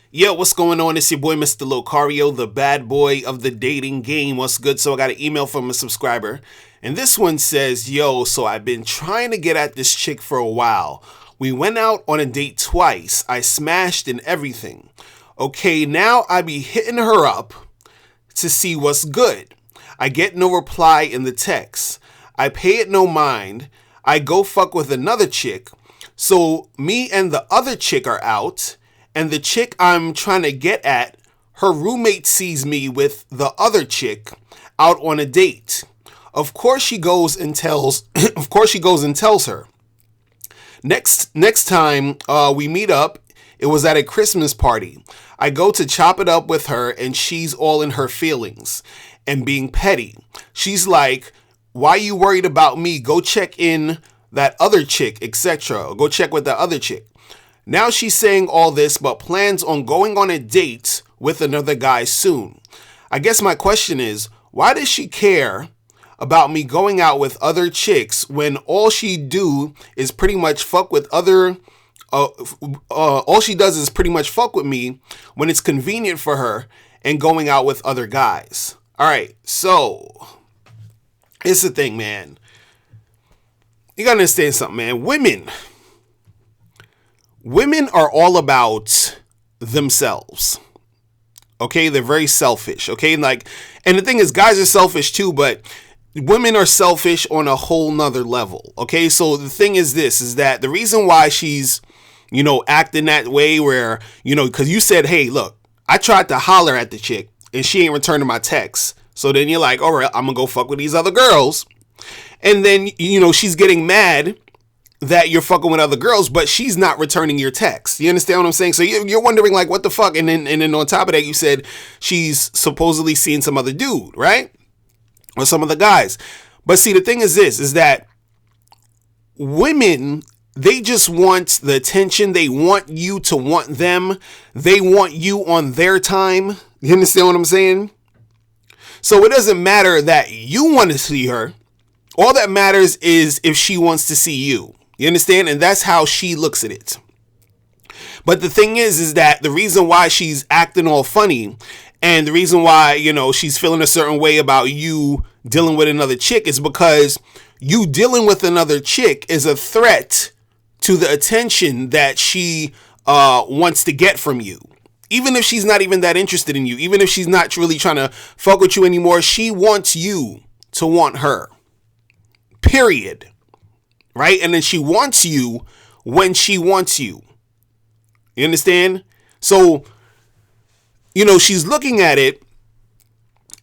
Yo, what's going on? It's your boy, Mr. Locario, the bad boy of the dating game. What's good? So I got an email from a subscriber, and this one says, yo, so I've been trying to get at this chick for a while. We went out on a date twice. I smashed and everything. Okay, now I be hitting her up to see what's good. I get no reply in the text. I pay it no mind. I go fuck with another chick. So me and the other chick are out, and the chick I'm trying to get at, her roommate sees me with the other chick out on a date. Of course she goes and tells her. Next time we meet up, it was at a Christmas party. I go to chop it up with her, and she's all in her feelings and being petty. She's like, why you worried about me? Go check in that other chick, etc. Go check with that other chick. Now she's saying all this, but plans on going on a date with another guy soon. I guess my question is, why does she care about me going out with other chicks when all she do is pretty much fuck with other all she does is pretty much fuck with me when it's convenient for her and going out with other guys? All right, so here's the thing, man. You gotta understand something, man. Women are all about themselves. Okay, they're very selfish. Okay, and the thing is, guys are selfish too, but women are selfish on a whole nother level. Okay, so the thing is this, is that the reason why she's, acting that way where, because you said, hey, look, I tried to holler at the chick and she ain't returning my texts. So then you're like, all right, I'm gonna go fuck with these other girls. And then, she's getting mad that you're fucking with other girls, but she's not returning your text. You understand what I'm saying? So you're wondering, like, what the fuck? And then on top of that, you said she's supposedly seeing some other dude, right? Or some of the guys. But see, the thing is this, is that women, they just want the attention. They want you to want them. They want you on their time. You understand what I'm saying? So it doesn't matter that you want to see her. All that matters is if she wants to see you. You understand? And that's how she looks at it. But the thing is that the reason why she's acting all funny and the reason why, she's feeling a certain way about you dealing with another chick is because you dealing with another chick is a threat to the attention that she wants to get from you. Even if she's not even that interested in you, even if she's not really trying to fuck with you anymore, she wants you to want her. Period. Right? And then she wants you when she wants you. You understand? So, she's looking at it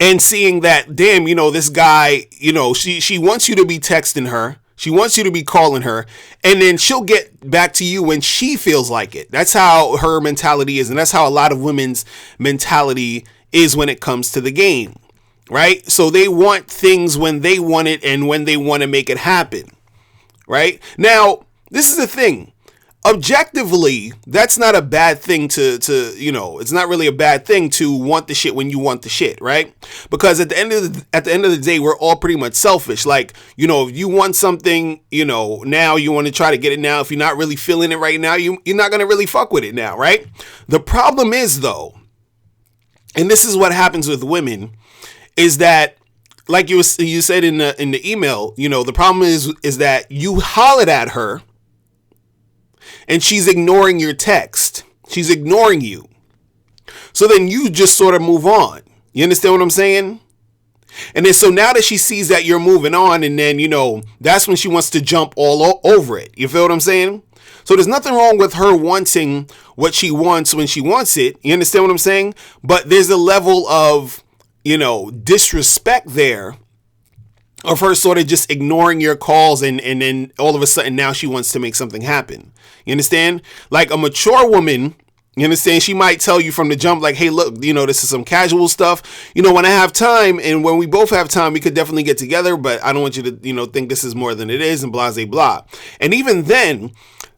and seeing that, damn, this guy, she wants you to be texting her. She wants you to be calling her. And then she'll get back to you when she feels like it. That's how her mentality is. And that's how a lot of women's mentality is when it comes to the game. Right? So they want things when they want it and when they want to make it happen. Right? Now, this is the thing. Objectively, that's not a bad thing to it's not really a bad thing to want the shit when you want the shit, right? Because at the end of the day, we're all pretty much selfish. Like, if you want something, now you want to try to get it now. If you're not really feeling it right now, you're not going to really fuck with it now, right? The problem is, though, and this is what happens with women, is that, like you said in the email, the problem is that you hollered at her and she's ignoring your text. She's ignoring you. So then you just sort of move on. You understand what I'm saying? And then so now that she sees that you're moving on, and then, that's when she wants to jump all over it. You feel what I'm saying? So there's nothing wrong with her wanting what she wants when she wants it. You understand what I'm saying? But there's a level of, disrespect there of her sort of just ignoring your calls, and then all of a sudden now she wants to make something happen. You understand? Like a mature woman, you understand, she might tell you from the jump, like, hey, look, this is some casual stuff. When I have time and when we both have time, we could definitely get together, but I don't want you to, think this is more than it is, and blah, blah, blah. And even then,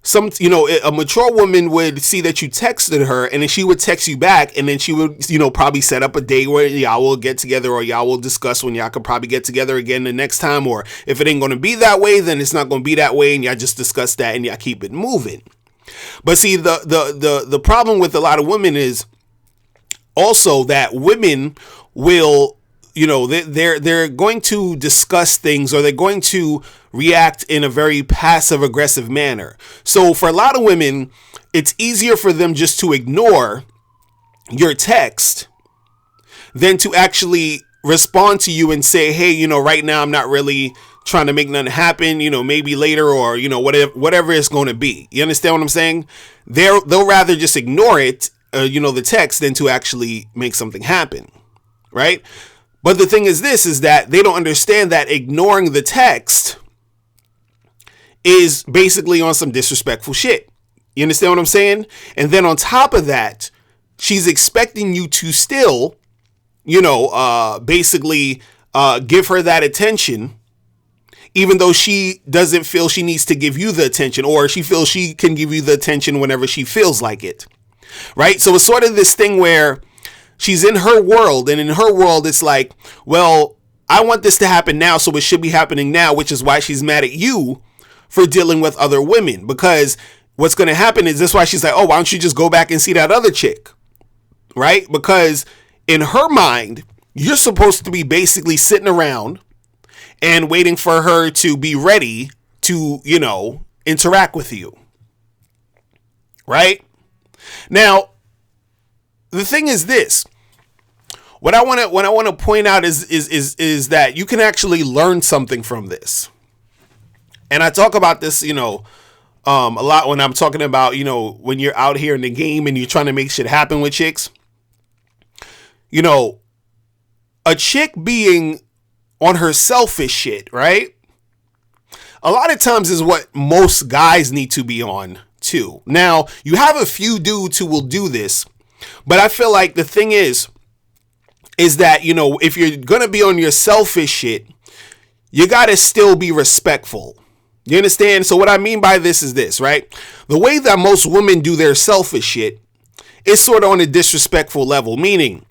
a mature woman would see that you texted her, and then she would text you back, and then she would, probably set up a day where y'all will get together, or y'all will discuss when y'all could probably get together again the next time. Or if it ain't going to be that way, then it's not going to be that way, and y'all just discuss that and y'all keep it moving. But see, the problem with a lot of women is also that women will, they're going to discuss things, or they're going to react in a very passive aggressive manner. So for a lot of women, it's easier for them just to ignore your text than to actually respond to you and say, hey, right now I'm not really trying to make nothing happen, maybe later, or, whatever it's going to be. You understand what I'm saying? They'll rather just ignore it, the text, than to actually make something happen. Right. But the thing is that they don't understand that ignoring the text is basically on some disrespectful shit. You understand what I'm saying? And then on top of that, she's expecting you to still, basically give her that attention, even though she doesn't feel she needs to give you the attention, or she feels she can give you the attention whenever she feels like it. Right? So it's sort of this thing where she's in her world, and in her world, it's like, well, I want this to happen now, so it should be happening now, which is why she's mad at you for dealing with other women. Because what's going to happen is, that's why she's like, oh, why don't you just go back and see that other chick? Right? Because in her mind, you're supposed to be basically sitting around and waiting for her to be ready to, interact with you. Right? Now, the thing is this. What I want to point out is that you can actually learn something from this. And I talk about this, a lot when I'm talking about, when you're out here in the game and you're trying to make shit happen with chicks. A chick being on her selfish shit, right? A lot of times is what most guys need to be on too. Now, you have a few dudes who will do this, but I feel like the thing is that, if you're going to be on your selfish shit, you got to still be respectful. You understand? So what I mean by this is this, right? The way that most women do their selfish shit is sort of on a disrespectful level, meaning,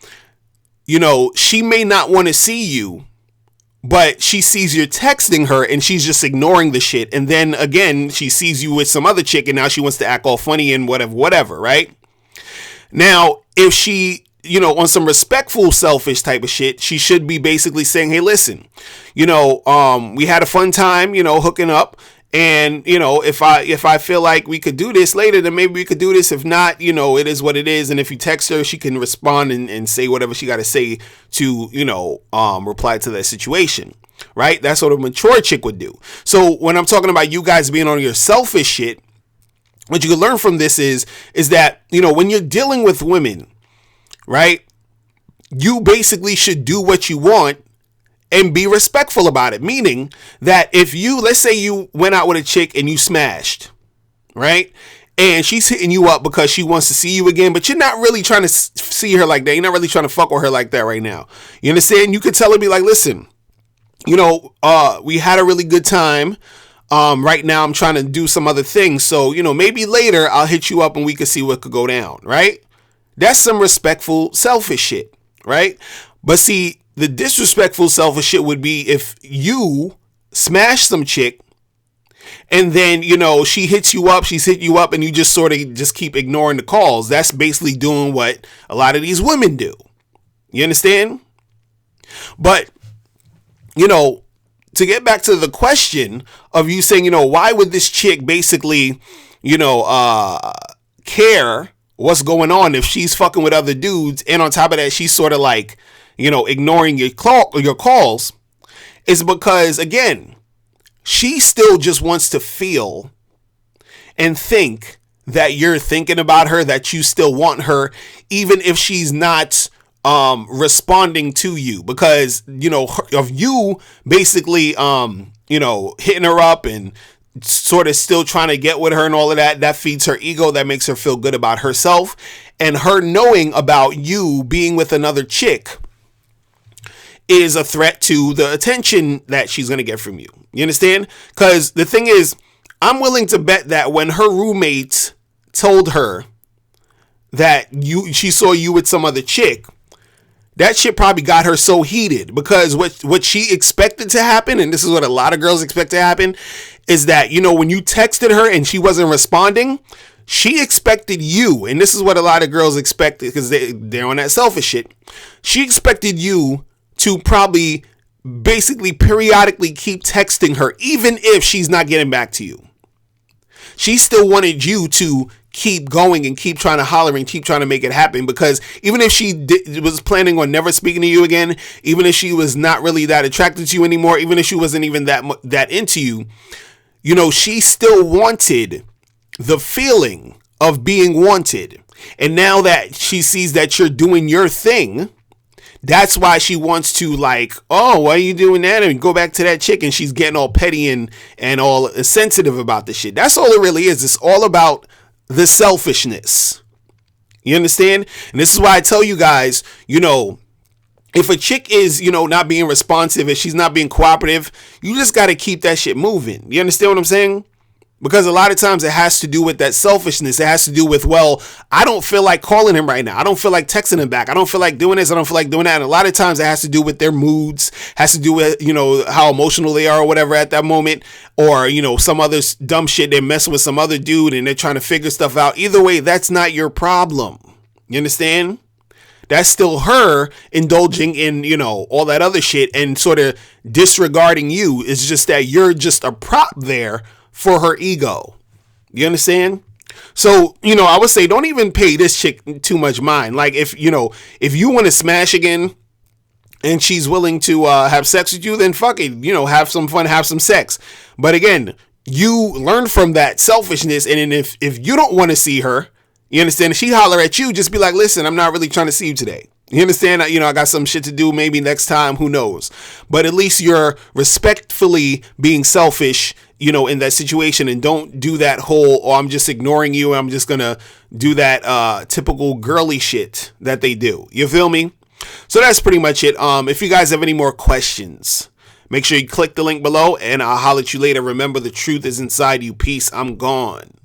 she may not want to see you, but she sees you're texting her and she's just ignoring the shit. And then again, she sees you with some other chick and now she wants to act all funny and whatever, right? Now, if she, on some respectful, selfish type of shit, she should be basically saying, hey, listen, we had a fun time, hooking up. And, if I feel like we could do this later, then maybe we could do this. If not, it is what it is. And if you text her, she can respond and say whatever she got to say to, reply to that situation. Right. That's what a mature chick would do. So when I'm talking about you guys being on your selfish shit, what you can learn from this is that, when you're dealing with women, right, you basically should do what you want and be respectful about it. Meaning that if let's say you went out with a chick and you smashed, right? And she's hitting you up because she wants to see you again, but you're not really trying to see her like that. You're not really trying to fuck with her like that right now. You understand? You could tell her, be like, listen, we had a really good time. Right now I'm trying to do some other things. So, maybe later I'll hit you up and we can see what could go down. Right? That's some respectful, selfish shit. Right? But see, the disrespectful, selfish shit would be if you smash some chick and then, she hits you up, she's hitting you up, and you just sort of just keep ignoring the calls. That's basically doing what a lot of these women do. You understand? But, to get back to the question of you saying, why would this chick basically, care what's going on if she's fucking with other dudes, and on top of that, she's sort of like, ignoring your calls, is because, again, she still just wants to feel and think that you're thinking about her, that you still want her, even if she's not responding to you, because, of you basically, hitting her up and sort of still trying to get with her and all of that. That feeds her ego. That makes her feel good about herself, and her knowing about you being with another chick is a threat to the attention that she's going to get from you. You understand? Because the thing is, I'm willing to bet that when her roommates told her that she saw you with some other chick, that shit probably got her so heated, because what she expected to happen, and this is what a lot of girls expect to happen, is that, when you texted her and she wasn't responding, She expected you, and this is what a lot of girls expect because they're on that selfish shit. She expected you to probably basically periodically keep texting her, even if she's not getting back to you. She still wanted you to keep going and keep trying to holler and keep trying to make it happen, because even if she was planning on never speaking to you again, even if she was not really that attracted to you anymore, even if she wasn't even that into you, you know, she still wanted the feeling of being wanted. And now that she sees that you're doing your thing, that's why she wants to, like, oh, why are you doing that? And go back to that chick, and she's getting all petty and all sensitive about the shit. That's all it really is. It's all about the selfishness. You understand? And this is why I tell you guys, you know, if a chick is, you know, not being responsive, if she's not being cooperative, you just got to keep that shit moving. You understand what I'm saying? Because a lot of times it has to do with that selfishness. It has to do with, well, I don't feel like calling him right now. I don't feel like texting him back. I don't feel like doing this. I don't feel like doing that. And a lot of times it has to do with their moods, has to do with, you know, how emotional they are or whatever at that moment. Or, you know, some other dumb shit. They're messing with some other dude and they're trying to figure stuff out. Either way, that's not your problem. You understand? That's still her indulging in, you know, all that other shit and sort of disregarding you. It's just that you're just a prop there for her ego. You understand? So, you know, I would say don't even pay this chick too much mind. Like, if you want to smash again and she's willing to have sex with you, then fuck it, you know, have some fun, have some sex. But again, you learn from that selfishness. And then if you don't want to see her, you understand, if she holler at you, just be like, listen, I'm not really trying to see you today. You understand? You know, I got some shit to do, maybe next time, who knows? But at least you're respectfully being selfish, you know, in that situation, and don't do that whole, oh, I'm just ignoring you, I'm just gonna do that typical girly shit that they do. You feel me? So that's pretty much it. If you guys have any more questions, make sure you click the link below and I'll holler at you later. Remember, the truth is inside you. Peace. I'm gone.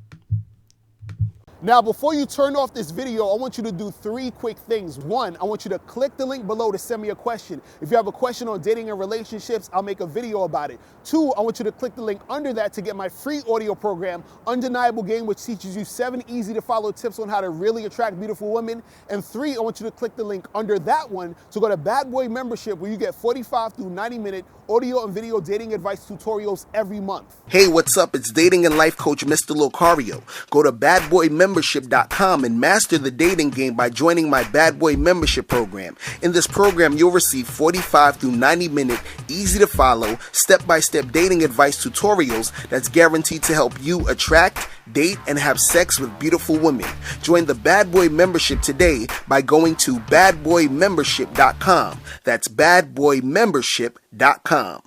Now, before you turn off this video, I want you to do 3 quick things. 1, I want you to click the link below to send me a question. If you have a question on dating and relationships, I'll make a video about it. 2, I want you to click the link under that to get my free audio program, Undeniable Game, which teaches you 7 easy to follow tips on how to really attract beautiful women. And 3, I want you to click the link under that one to go to Bad Boy Membership, where you get 45 through 90-minute audio and video dating advice tutorials every month. Hey, what's up? It's dating and life coach Mr. Locario. Go to badboymembership.com and master the dating game by joining my Bad Boy Membership program. In this program, you'll receive 45 through 90-minute, easy to follow, step-by-step dating advice tutorials that's guaranteed to help you attract, date, and have sex with beautiful women. Join the Bad Boy Membership today by going to badboymembership.com. That's badboymembership.com.